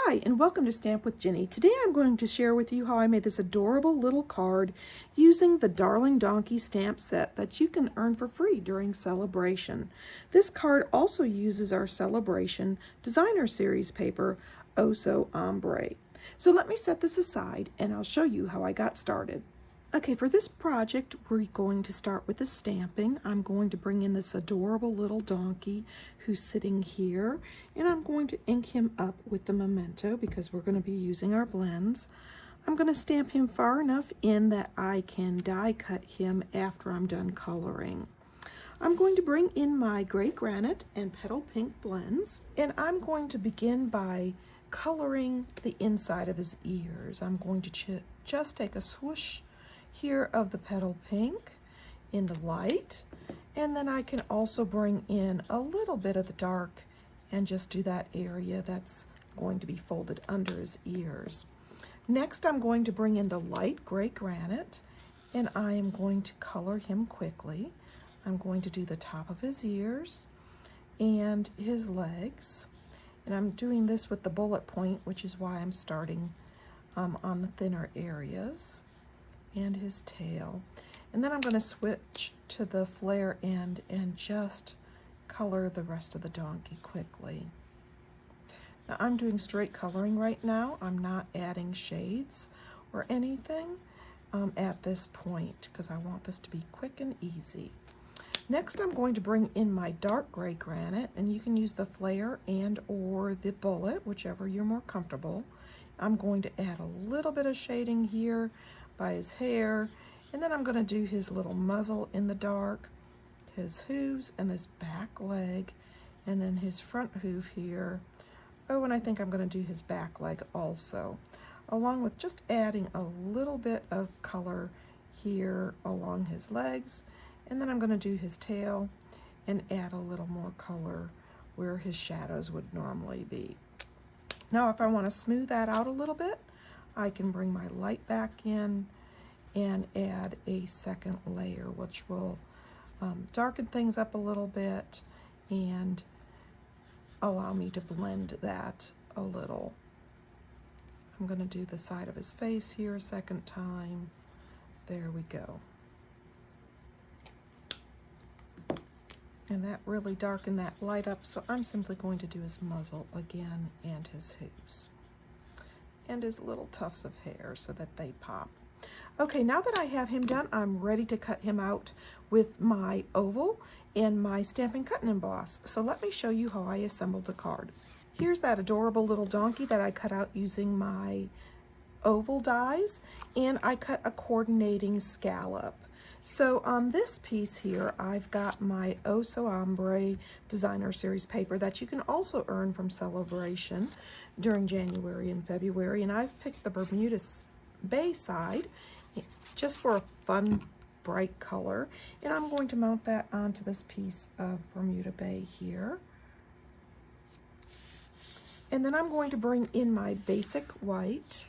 Hi, and welcome to Stamp with Jini. Today I'm going to share with you how I made this adorable little card using the Darling Donkey stamp set that you can earn for free during Sale-a-bration. This card also uses our Sale-a-bration designer series paper, Oh So Ombre. So let me set this aside and I'll show you how I got started. Okay, for this project, we're going to start with the stamping. I'm going to bring in this adorable little donkey who's sitting here, and I'm going to ink him up with the memento because we're going to be using our blends. I'm going to stamp him far enough in that I can die cut him after I'm done coloring. I'm going to bring in my gray granite and petal pink blends, and I'm going to begin by coloring the inside of his ears. I'm going to just take a swoosh here of the petal pink in the light, and then I can also bring in a little bit of the dark and just do that area that's going to be folded under his ears. Next, I'm going to bring in the light gray granite, and I am going to color him quickly. I'm going to do the top of his ears and his legs, and I'm doing this with the bullet point, which is why I'm starting on the thinner areas, and his tail. And then I'm going to switch to the flare end and just color the rest of the donkey quickly. Now I'm doing straight coloring right now. I'm not adding shades or anything at this point because I want this to be quick and easy. Next, I'm going to bring in my dark gray granite, and you can use the flare and or the bullet, whichever you're more comfortable. I'm going to add a little bit of shading here by his hair, and then I'm going to do his little muzzle in the dark, his hooves, and this back leg, and then his front hoof here. Oh, and I think I'm going to do his back leg also, along with just adding a little bit of color here along his legs, and then I'm going to do his tail and add a little more color where his shadows would normally be. Now, if I want to smooth that out a little bit, I can bring my light back in and add a second layer, which will darken things up a little bit and allow me to blend that a little. I'm going to do the side of his face here a second time. There we go. And that really darkened that light up, so I'm simply going to do his muzzle again and his hooves and his little tufts of hair so that they pop. Okay, now that I have him done, I'm ready to cut him out with my oval and my Stampin' Cut and Emboss. So let me show you how I assembled the card. Here's that adorable little donkey that I cut out using my oval dies, and I cut a coordinating scallop. So on this piece here, I've got my Oh So Ombre designer series paper that you can also earn from Sale-a-bration during January and February, and I've picked the Bermuda Bay side just for a fun bright color, and I'm going to mount that onto this piece of Bermuda Bay here. And then I'm going to bring in my basic white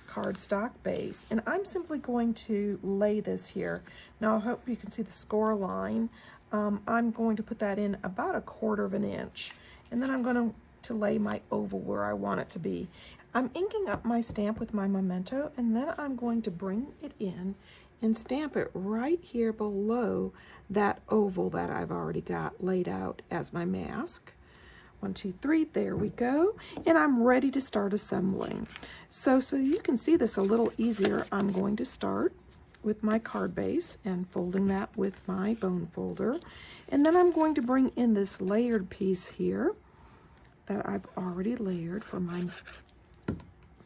cardstock base, and I'm simply going to lay this here. Now I hope you can see the score line. I'm going to put that in about 1/4 of an inch, and then I'm going to lay my oval where I want it to be. I'm inking up my stamp with my memento, and then I'm going to bring it in and stamp it right here below that oval that I've already got laid out as my mask. 1, 2, 3, there we go. And I'm ready to start assembling. So you can see this a little easier, I'm going to start with my card base and folding that with my bone folder. And then I'm going to bring in this layered piece here that I've already layered for my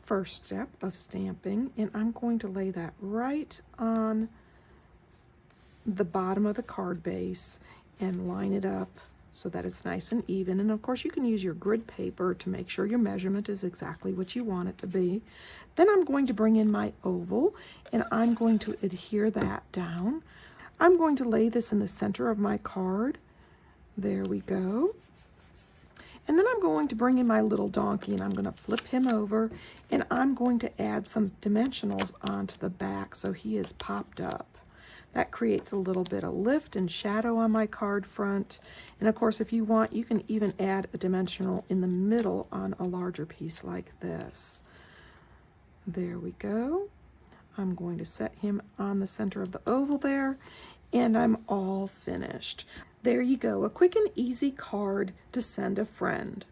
first step of stamping, and I'm going to lay that right on the bottom of the card base and line it up so that it's nice and even. And of course you can use your grid paper to make sure your measurement is exactly what you want it to be. Then I'm going to bring in my oval, and I'm going to adhere that down. I'm going to lay this in the center of my card. There we go. And then I'm going to bring in my little donkey, and I'm going to flip him over, and I'm going to add some dimensionals onto the back so he is popped up. That creates a little bit of lift and shadow on my card front. And of course, if you want, you can even add a dimensional in the middle on a larger piece like this. There we go. I'm going to set him on the center of the oval there, and I'm all finished. There you go, a quick and easy card to send a friend.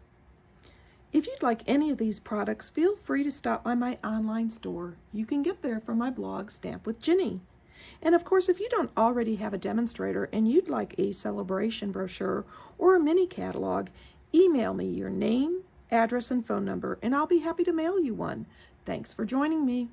If you'd like any of these products, feel free to stop by my online store. You can get there from my blog, Stamp with Jini. And of course, if you don't already have a demonstrator and you'd like a Sale-a-bration brochure or a mini catalog, email me your name, address, and phone number, and I'll be happy to mail you one. Thanks for joining me.